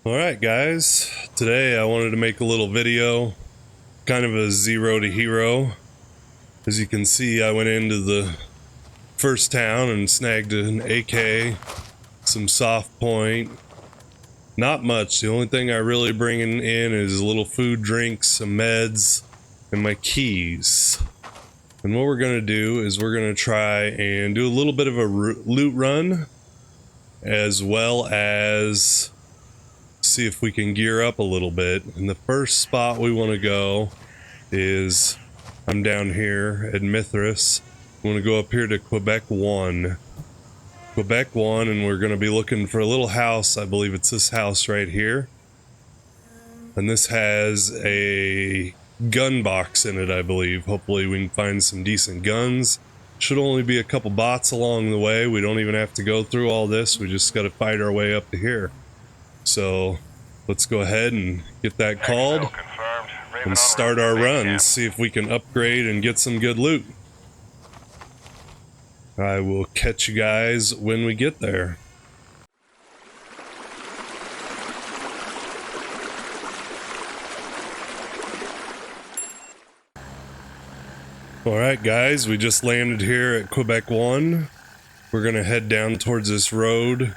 Alright guys, today I wanted to make a little video, kind of a zero to hero. As you can see, I went into the first town and snagged an AK, some soft point, not much. The only thing I really bring in is a little food, drinks, some meds, and my keys. And what we're going to do is we're going to try and do a little bit of a loot run, as well as see if we can gear up a little bit. And the first spot we want to go is, I'm down here at Mithras. I want to go up here to Quebec 1. Quebec 1, and we're going to be looking for a little house. I believe it's this house right here. And this has a gun box in it, I believe. Hopefully we can find some decent guns. Should only be a couple bots along the way. We don't even have to go through all this. We just got to fight our way up to here. So let's go ahead and get that called and start our run. See if we can upgrade and get some good loot. I will catch you guys when we get there. Alright guys, we just landed here at Quebec 1. We're gonna head down towards this road,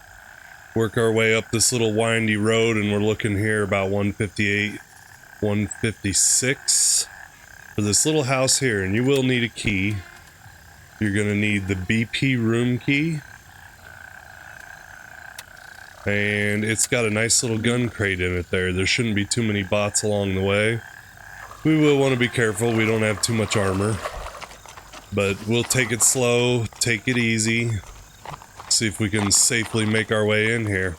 work our way up this little windy road, and we're looking here about 158, 156 for this little house here. And you will need a key. You're gonna need the BP room key, and it's got a nice little gun crate in it there. There shouldn't be too many bots along the way. We will want to be careful. We don't have too much armor, but we'll take it slow, take it easy, see if we can safely make our way in here.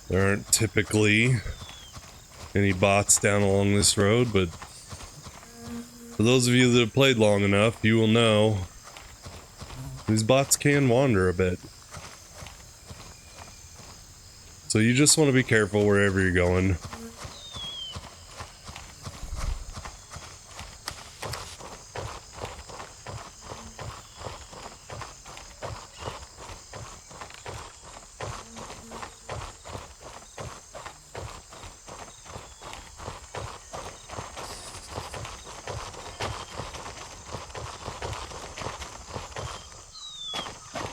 There aren't typically any bots down along this road, but for those of you that have played long enough, you will know these bots can wander a bit. So you just want to be careful wherever you're going.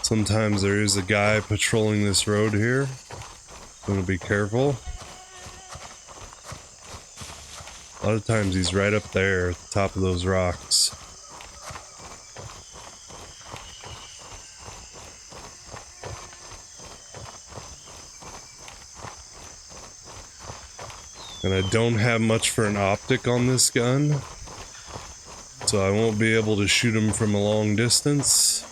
Sometimes there is a guy patrolling this road here. I'm gonna be careful. A lot of times he's right up there at the top of those rocks. And I don't have much for an optic on this gun, so I won't be able to shoot him from a long distance.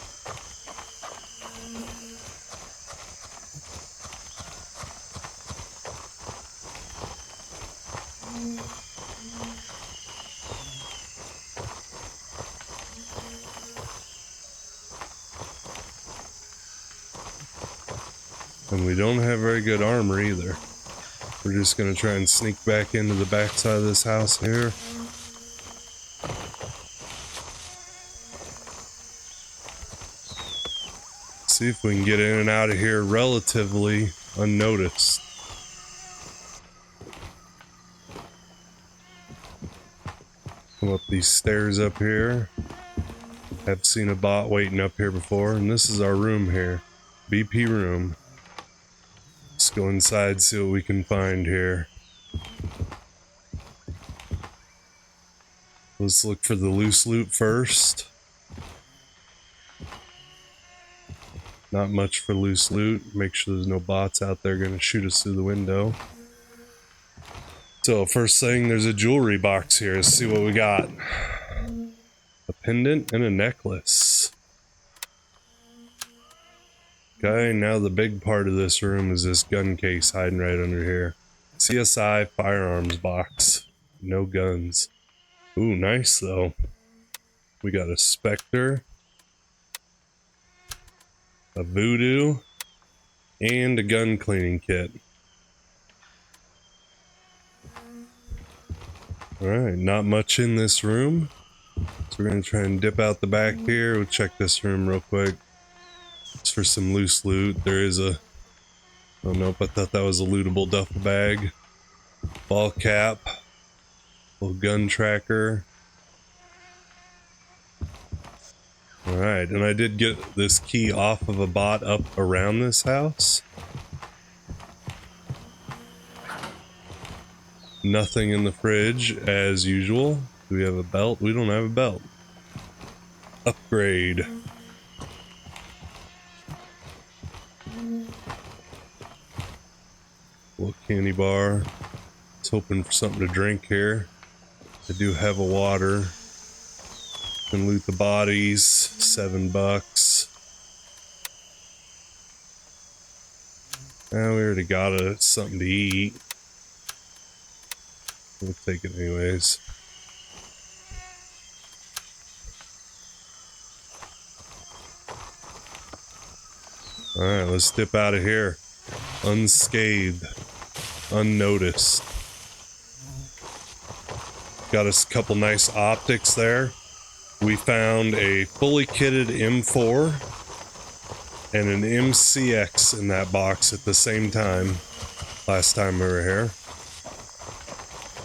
And we don't have very good armor either. We're just gonna try and sneak back into the backside of this house here. See if we can get in and out of here relatively unnoticed. Come up these stairs up here. I've seen a bot waiting up here before, and this is our room here. BP room. Let's go inside, see what we can find here. Let's look for the loose loot first. Not much for loose loot. Make sure there's no bots out there gonna shoot us through the window. So first thing, there's a jewelry box here. Let's see what we got. A pendant and a necklace. Okay, now the big part of this room is this gun case hiding right under here. CSI firearms box. No guns. Ooh, nice though. We got a Spectre. A Voodoo. and a gun cleaning kit. Alright, not much in this room. So we're going to try and dip out the back here. We'll check this room real quick. Just for some loose loot. There is a... Oh nope, I thought that was a lootable duffel bag. Ball cap. Little gun tracker. Alright, and I did get this key off of a bot up around this house. Nothing in the fridge, as usual. Do we have a belt? We don't have a belt. Upgrade. Little candy bar. I was hoping for something to drink here. I do have a water. Can loot the bodies. $7. Now we already got something to eat. We'll take it anyways. Alright, let's dip out of here. Unscathed. Unnoticed. Got us a couple nice optics there. We found a fully kitted M4 and an MCX in that box at the same time. Last time we were here.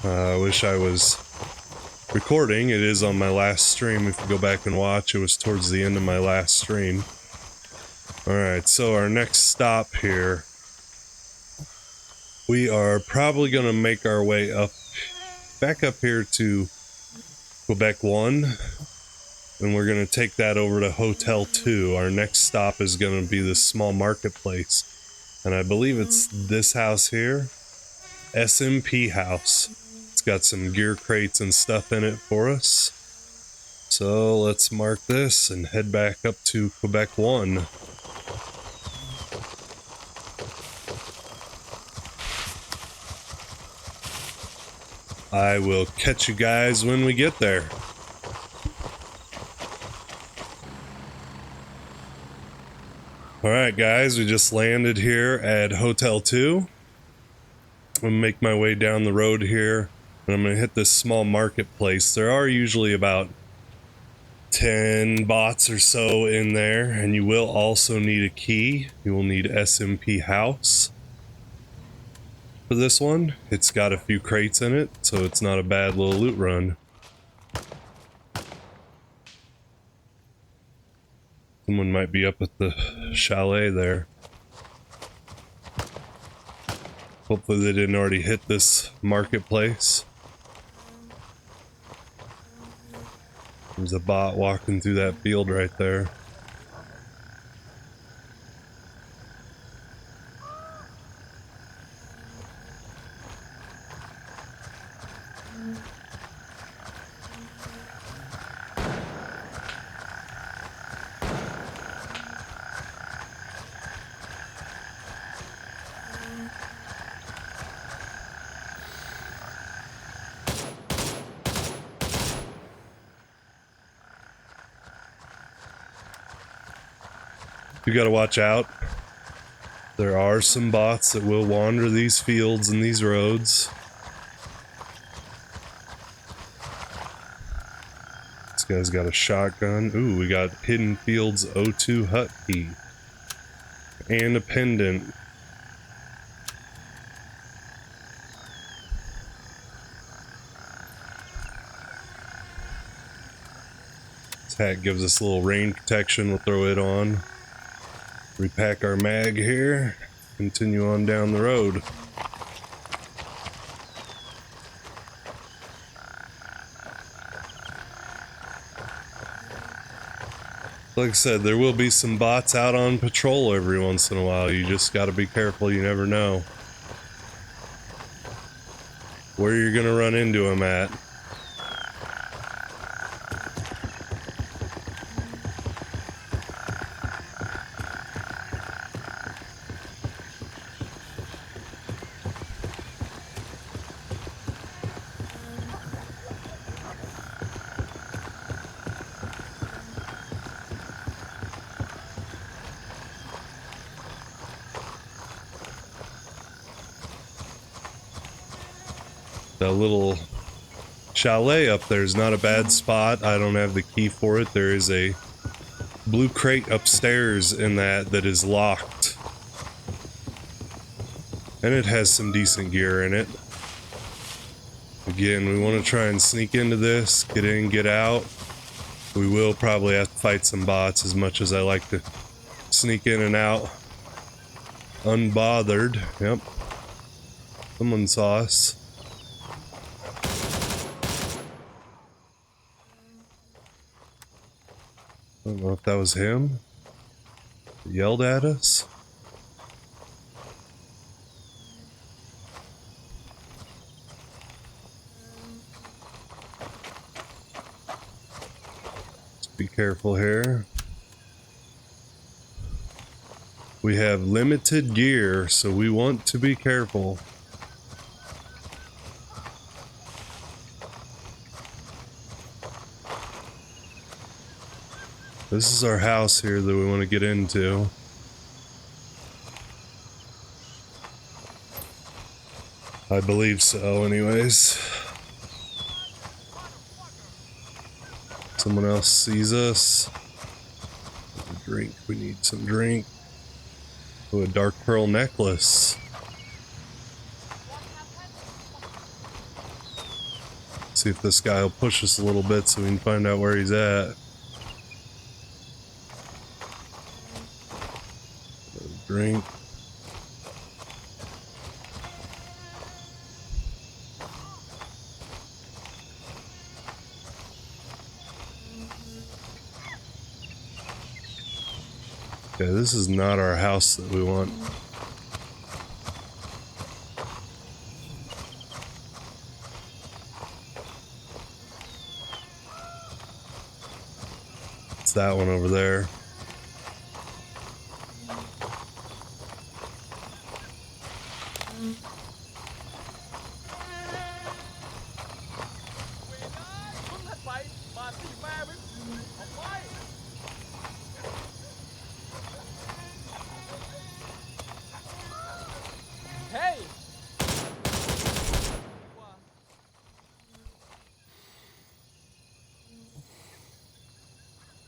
I wish I was recording. It is on my last stream. If you go back and watch, it was towards the end of my last stream. Alright, so our next stop here. We are probably going to make our way back up here to Quebec 1. And we're going to take that over to Hotel 2. Our next stop is going to be this small marketplace. And I believe it's this house here. SMP House. It's got some gear crates and stuff in it for us. So let's mark this and head back up to Quebec 1. I will catch you guys when we get there. Alright guys, we just landed here at Hotel 2. I'm going to make my way down the road here, and I'm going to hit this small marketplace. There are usually about 10 bots or so in there, and you will also need a key. You will need SMP House for this one. It's got a few crates in it, so it's not a bad little loot run. Someone might be up at the chalet there. Hopefully they didn't already hit this marketplace. There's a bot walking through that field right there. You gotta watch out. There are some bots that will wander these fields and these roads. This guy's got a shotgun. Ooh, we got Hidden Fields O2 hut key. And a pendant. This hat gives us a little rain protection. We'll throw it on. Repack our mag here, continue on down the road. Like I said, there will be some bots out on patrol every once in a while. You just gotta be careful, you never know where you're gonna run into them at. That little chalet up there is not a bad spot. I don't have the key for it. There is a blue crate upstairs in that is locked. And it has some decent gear in it. Again, we want to try and sneak into this, get in, get out. We will probably have to fight some bots as much as I like to sneak in and out unbothered. Yep. Someone saw us. I don't know if that was him. He yelled at us. Just be careful here. We have limited gear, so we want to be careful. This is our house here that we want to get into. I believe so, anyways. Someone else sees us. Drink. We need some drink. Oh, a dark pearl necklace. See if this guy will push us a little bit so we can find out where he's at. Drink. Okay, this is not our house that we want. It's that one over there.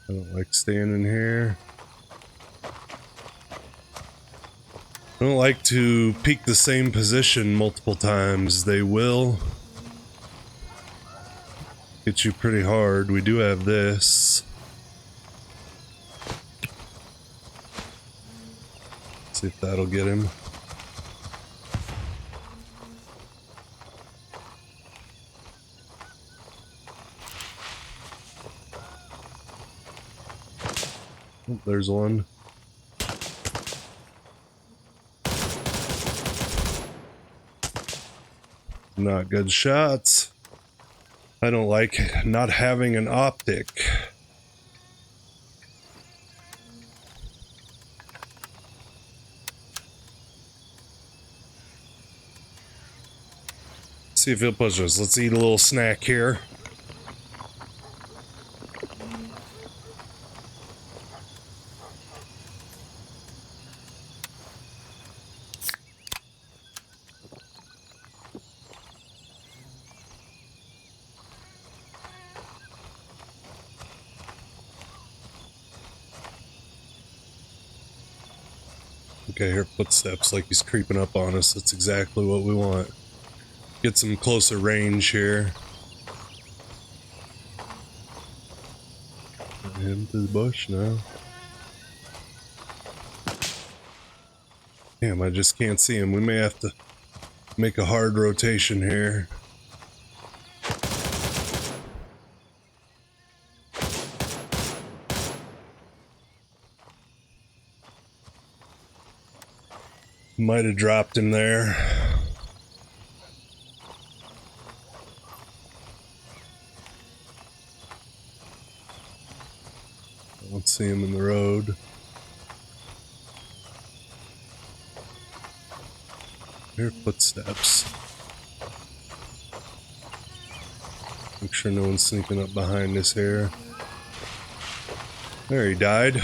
I don't like standing here. I don't like to peek the same position multiple times. They will hit you pretty hard. We do have this. See if that'll get him. Oh, there's one. Not good shots. I don't like not having an optic. See if he'll push us. Let's eat a little snack here. Okay, here, footsteps like he's creeping up on us. That's exactly what we want. Get some closer range here. Him through the bush now. Damn, I just can't see him. We may have to make a hard rotation here. Might have dropped him there. I don't see him in the road. Here, footsteps. Make sure no one's sneaking up behind us here. There, he died.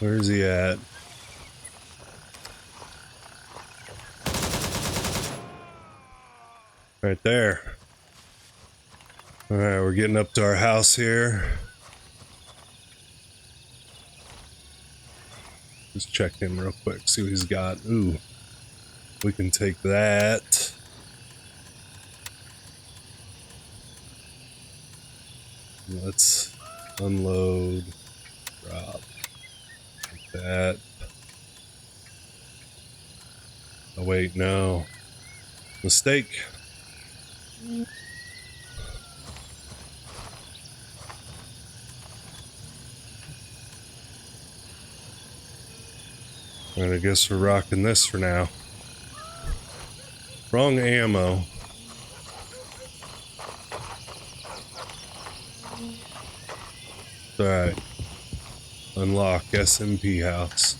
Where's he at? Right there. Alright, we're getting up to our house here. Just check him real quick, see what he's got. Ooh. We can take that. Let's unload. Drop. Like that. Oh wait, no. Mistake. Alright, I guess we're rocking this for now. Wrong ammo. Alright. Unlock SMP house.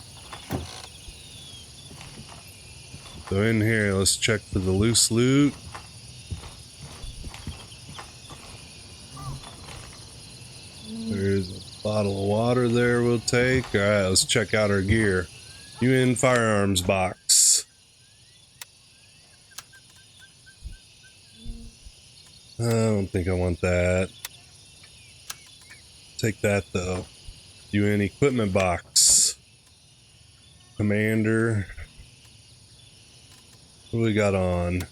So in here, let's check for the loose loot. There's a bottle of water there we'll take. Alright, let's check out our gear. UN firearms box. I don't think I want that. Take that though. UN equipment box. Commander. What do we got on?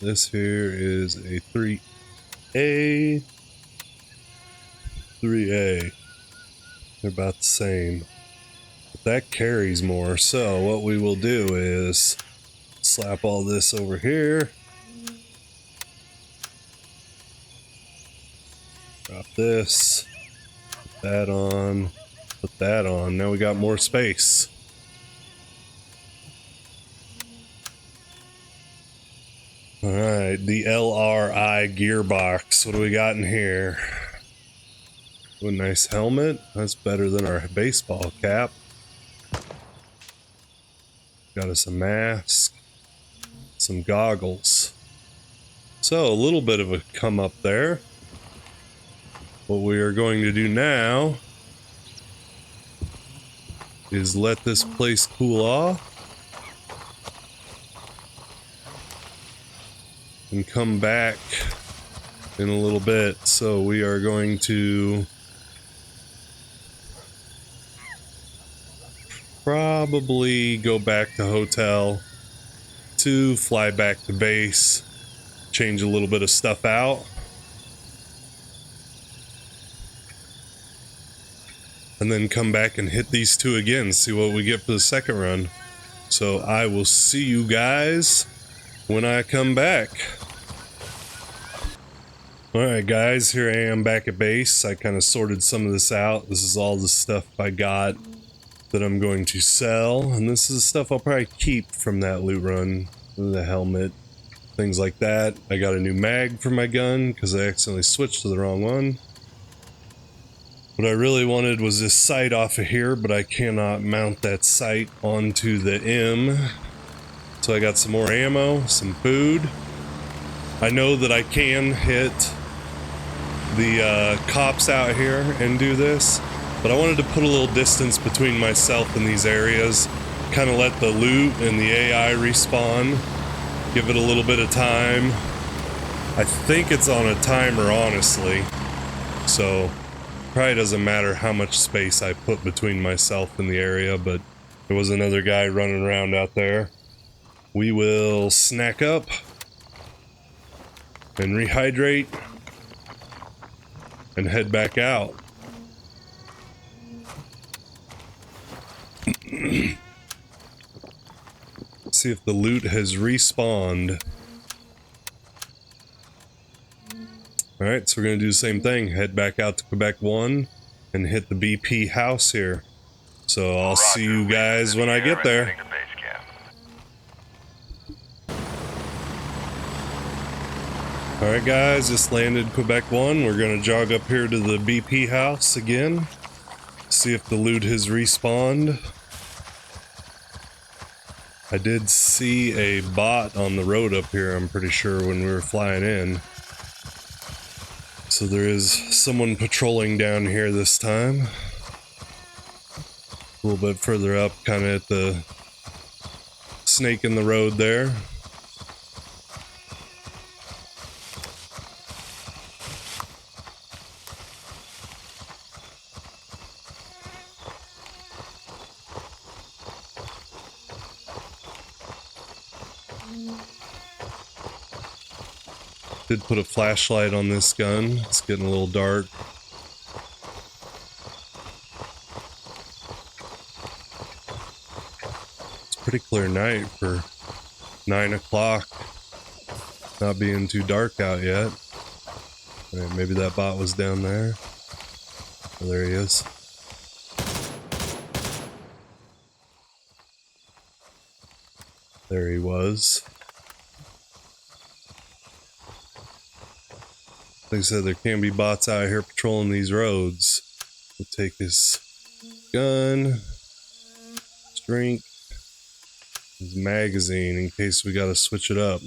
This here is a 3A. 3A. They're about the same. But that carries more, so what we will do is slap all this over here. Drop this. Put that on. Put that on. Now we got more space. Alright, the LRI gearbox. What do we got in here? Ooh, a nice helmet. That's better than our baseball cap. Got us a mask. Some goggles. So, a little bit of a come up there. What we are going to do now is let this place cool off. And come back in a little bit. So we are going to probably go back to hotel, to fly back to base, change a little bit of stuff out, and then come back and hit these two again, see what we get for the second run. So I will see you guys when I come back. Alright guys, here I am back at base. I kind of sorted some of this out. This is all the stuff I got that I'm going to sell, and this is the stuff I'll probably keep from that loot run. The helmet, things like that. I got a new mag for my gun because I accidentally switched to the wrong one. What I really wanted was this sight off of here, but I cannot mount that sight onto the M. So I got some more ammo, some food. I know that I can hit the cops out here and do this, but I wanted to put a little distance between myself and these areas, kind of let the loot and the AI respawn, give it a little bit of time. I think it's on a timer, honestly, so probably doesn't matter how much space I put between myself and the area, but there was another guy running around out there. We will snack up and rehydrate and head back out. See if the loot has respawned. Alright, so we're gonna do the same thing. Head back out to Quebec 1 and hit the BP house here. So I'll see you guys when I get there. Alright guys, just landed Quebec 1. We're gonna jog up here to the BP house again. See if the loot has respawned. I did see a bot on the road up here, I'm pretty sure, when we were flying in. So there is someone patrolling down here this time. A little bit further up, kind of at the snake in the road there. Did put a flashlight on this gun. It's getting a little dark. It's a pretty clear night for 9 o'clock. Not being too dark out yet. Right, maybe that bot was down there. Oh, there he is. There he was. Like I said, there can be bots out here patrolling these roads. We'll take his gun, his drink, his magazine in case we gotta switch it up.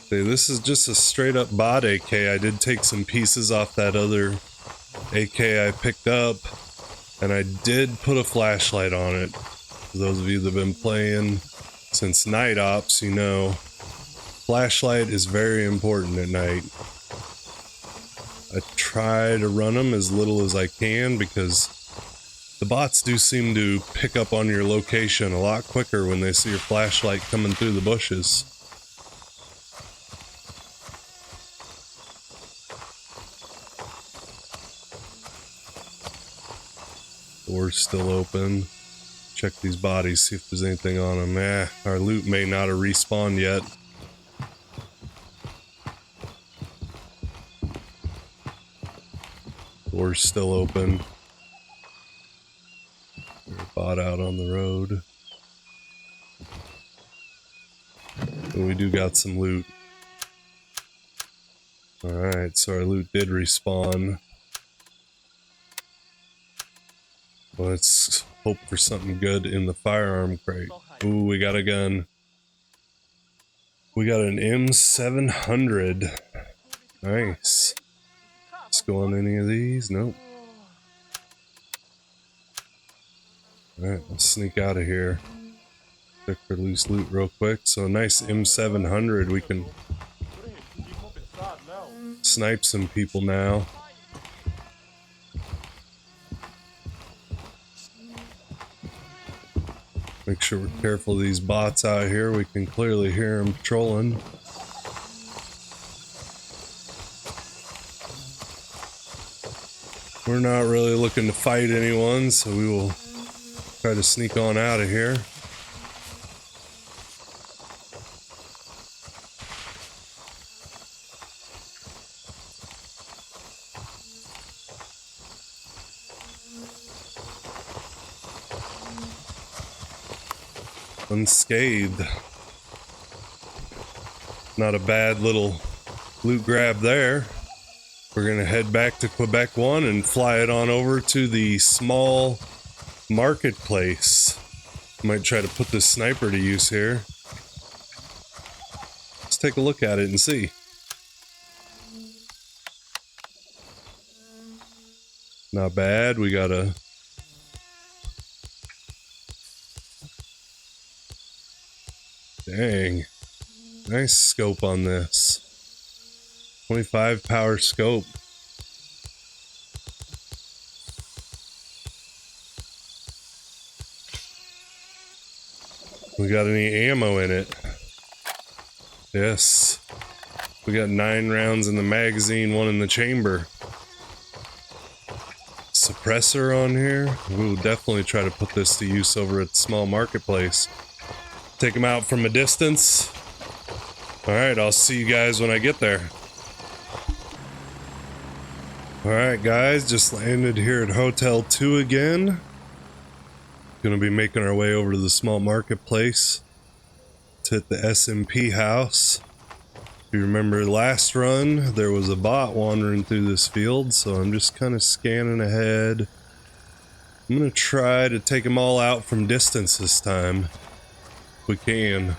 Okay, this is just a straight up bot AK. I did take some pieces off that other AK I picked up, and I did put a flashlight on it. For those of you that have been playing since Night Ops, you know, flashlight is very important at night. I try to run them as little as I can because the bots do seem to pick up on your location a lot quicker when they see your flashlight coming through the bushes. Door's still open. Check these bodies, see if there's anything on them. Our loot may not have respawned yet. Door's still open. There's a bot out on the road. And we do got some loot. Alright, so our loot did respawn. Let's hope for something good in the firearm crate. Ooh, we got a gun. We got an M700. Nice. Let's go on any of these. Nope. Alright, let's sneak out of here. Check for loose loot real quick. So a nice M700. We can snipe some people now. Make sure we're careful of these bots out here. We can clearly hear them patrolling. We're not really looking to fight anyone, so we will try to sneak on out of here. Unscathed. Not a bad little loot grab there. We're gonna head back to Quebec 1 and fly it on over to the small marketplace. Might try to put this sniper to use here. Let's take a look at it and see. Not bad. We got a dang, nice scope on this. 25 power scope. We got any ammo in it? Yes. We got 9 rounds in the magazine, 1 in the chamber. Suppressor on here. We'll definitely try to put this to use over at the small marketplace. Take them out from a distance. Alright, I'll see you guys when I get there. Alright guys, just landed here at Hotel 2 again. Gonna be making our way over to the small marketplace to hit the SMP house. If you remember last run, there was a bot wandering through this field, so I'm just kind of scanning ahead. I'm gonna try to take them all out from distance this time. We can.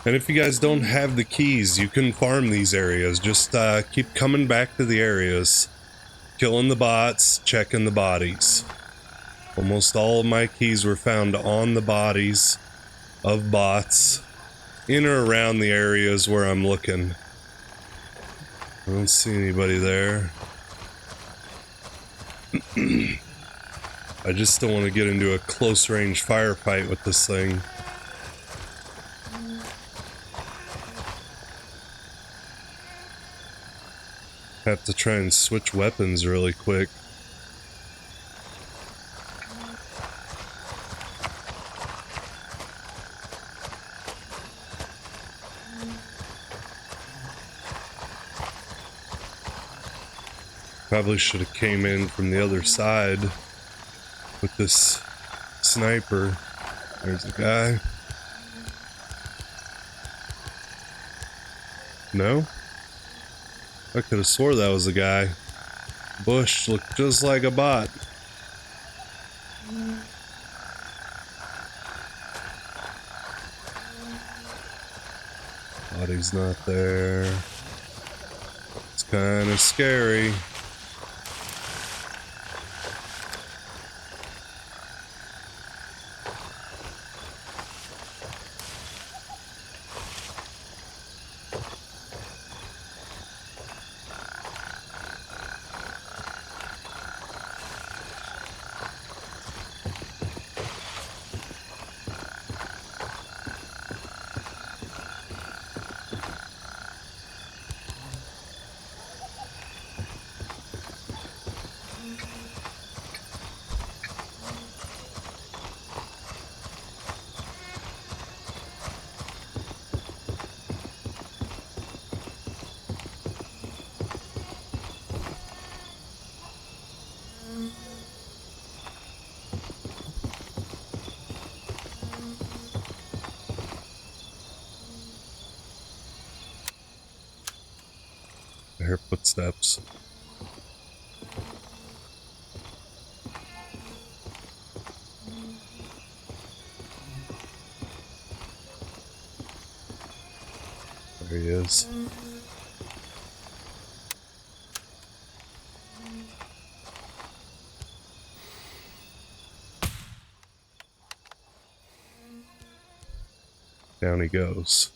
And if you guys don't have the keys, you can farm these areas. Just keep coming back to the areas, killing the bots, checking the bodies. Almost all of my keys were found on the bodies of bots in or around the areas where I'm looking. I don't see anybody there. I just don't want to get into a close range firefight with this thing. Have to try and switch weapons really quick. Probably should have came in from the other side with this sniper. There's a guy. No? I could have swore that was a guy. Bush looked just like a bot. Body's not there. It's kind of scary. I hear footsteps. There he is. Down he goes.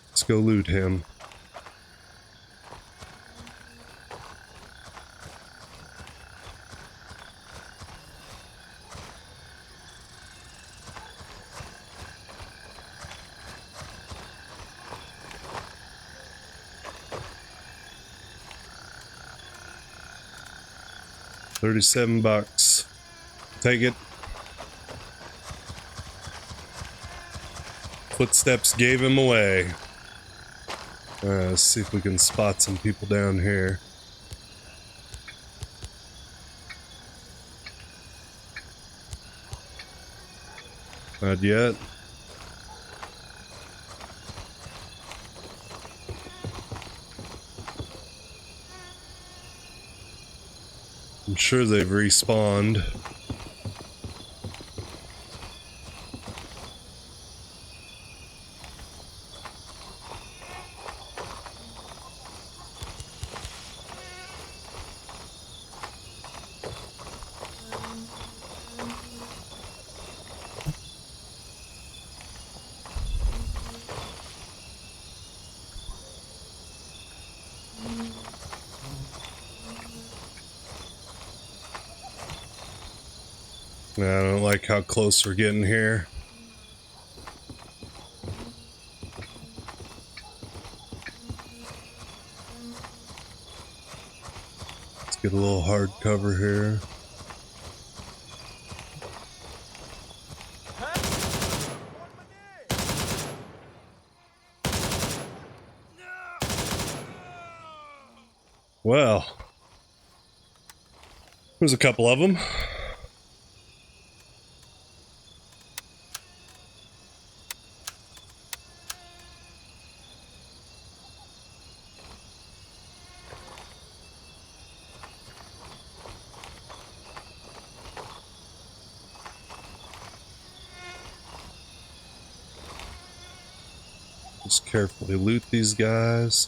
Let's go loot him. $37. Take it. Footsteps gave him away. Let's see if we can spot some people down here. Not yet. I'm sure they've respawned. I don't like how close we're getting here. Let's get a little hard cover here. Well, there's a couple of them. Just carefully loot these guys.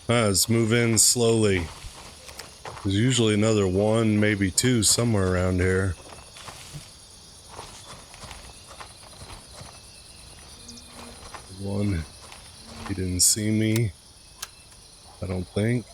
Let's move in slowly. There's usually another one, maybe two, somewhere around here. One, he didn't see me, I don't think.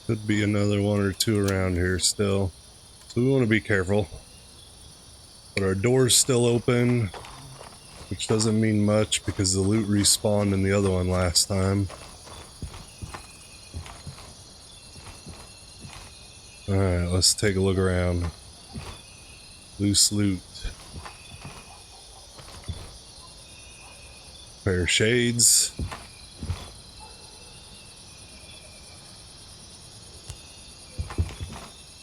Could be another one or two around here still. So we want to be careful. But our door's still open, which doesn't mean much because the loot respawned in the other one last time. Alright, let's take a look around. Loose loot. Pair of shades.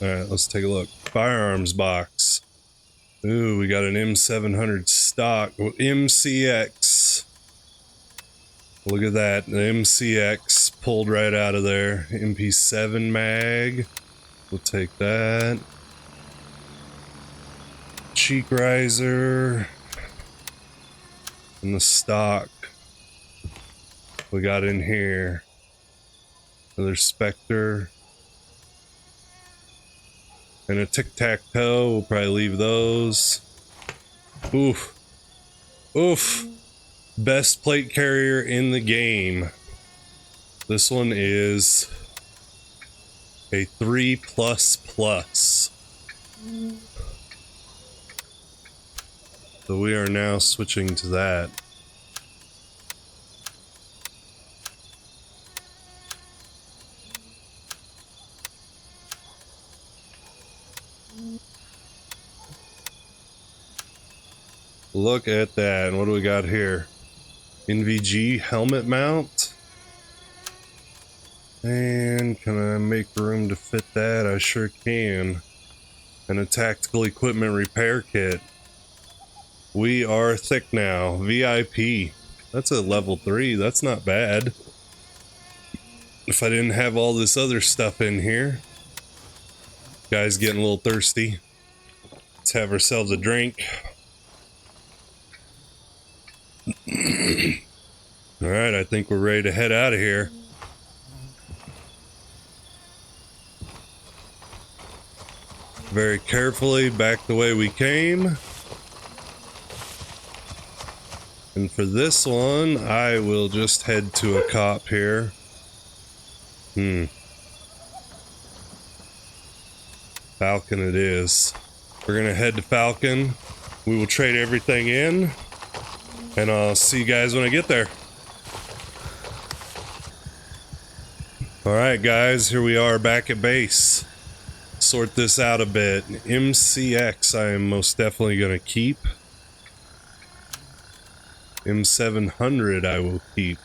Alright, let's take a look. Firearms box. Ooh, we got an M700 stock. MCX. Look at that. The MCX pulled right out of there. MP7 mag. We'll take that. Cheek riser. And the stock we got in here. Another Spectre. And a tic-tac-toe, we'll probably leave those. Oof. Oof. Best plate carrier in the game. This one is a 3++. So we are now switching to that. Look at that. And what do we got here? NVG helmet mount. And can I make room to fit that? I sure can. And a tactical equipment repair kit. We are thick now. VIP. That's a level 3. That's not bad. If I didn't have all this other stuff in here. Guys getting a little thirsty. Let's have ourselves a drink. Alright, I think we're ready to head out of here. Very carefully, back the way we came. And for this one, I will just head to a cop here. Falcon it is. We're gonna head to Falcon. We will trade everything in. And I'll see you guys when I get there. Alright guys, here we are back at base. Sort this out a bit. MCX I am most definitely going to keep. M700 I will keep.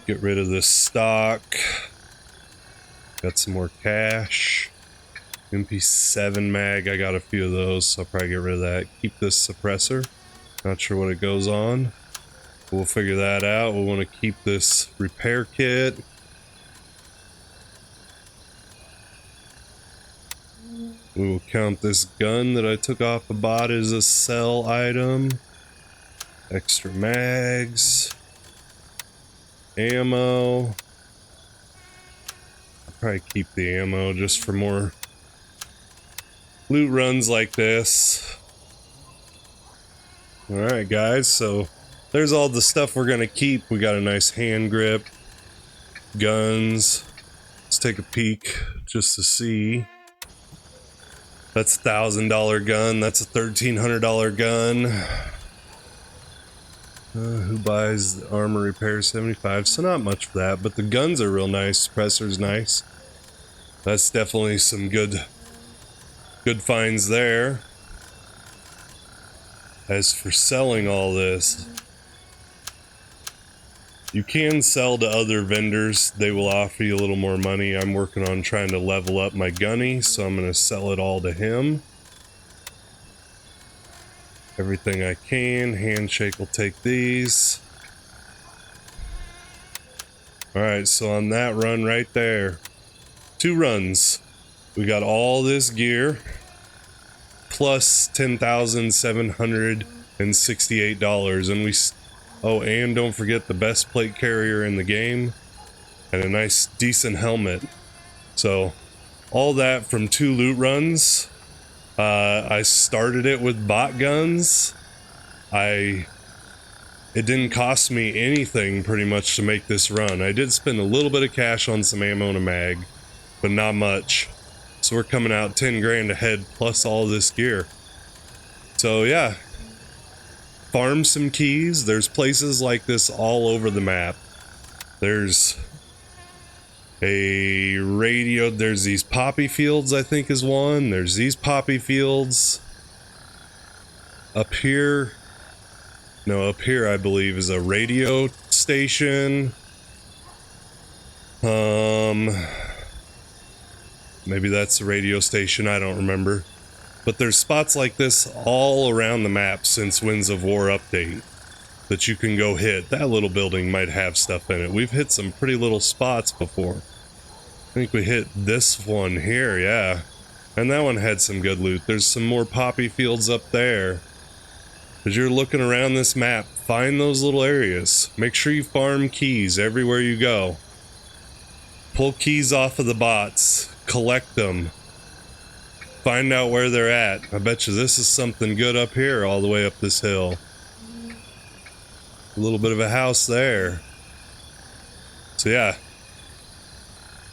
Get rid of this stock. Got some more cash. MP7 mag, I got a few of those, so I'll probably get rid of that. Keep this suppressor. Not sure what it goes on. We'll figure that out. We'll want to keep this repair kit. We will count this gun that I took off the bot as a sell item. Extra mags. Ammo. I'll probably keep the ammo just for more loot runs like this. Alright guys, so there's all the stuff we're gonna keep. We got a nice hand grip, guns. Let's take a peek just to see. That's a $1,000 gun, that's a $1,300 gun. Who buys the armor repair 75? So not much for that, but the guns are real nice. Suppressor's nice. That's definitely some good finds there. As for selling all this, you can sell to other vendors. They will offer you a little more money. I'm working on trying to level up my gunny, so I'm going to sell it all to him. Everything I can. Handshake will take these. Alright, so on that run right there, 2 runs, we got all this gear plus $10,768, and we and don't forget the best plate carrier in the game and a nice decent helmet. So all that from 2 loot runs. I started it with bot guns. It didn't cost me anything pretty much to make this run. I did spend a little bit of cash on some ammo and a mag, but not much. So we're coming out 10 grand ahead plus all this gear. So yeah, farm some keys. There's places like this all over the map. There's a radio, there's these poppy fields, I think is one. There's these poppy fields. Up here I believe is a radio station. Maybe that's a radio station, I don't remember. But there's spots like this all around the map since Winds of War update that you can go hit. That little building might have stuff in it. We've hit some pretty little spots before. I think we hit this one here, yeah. And that one had some good loot. There's some more poppy fields up there. As you're looking around this map, find those little areas. Make sure you farm keys everywhere you go. Pull keys off of the bots. Collect them. Find out where they're at. I bet you this is something good up here all the way up this hill. A little bit of a house there. So yeah.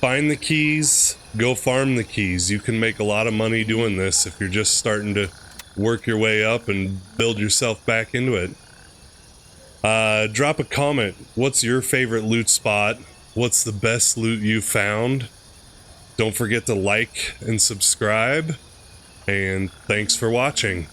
Find the keys, go farm the keys. You can make a lot of money doing this if you're just starting to work your way up and build yourself back into it. Drop a comment. What's your favorite loot spot? What's the best loot you found? Don't forget to like and subscribe. And thanks for watching.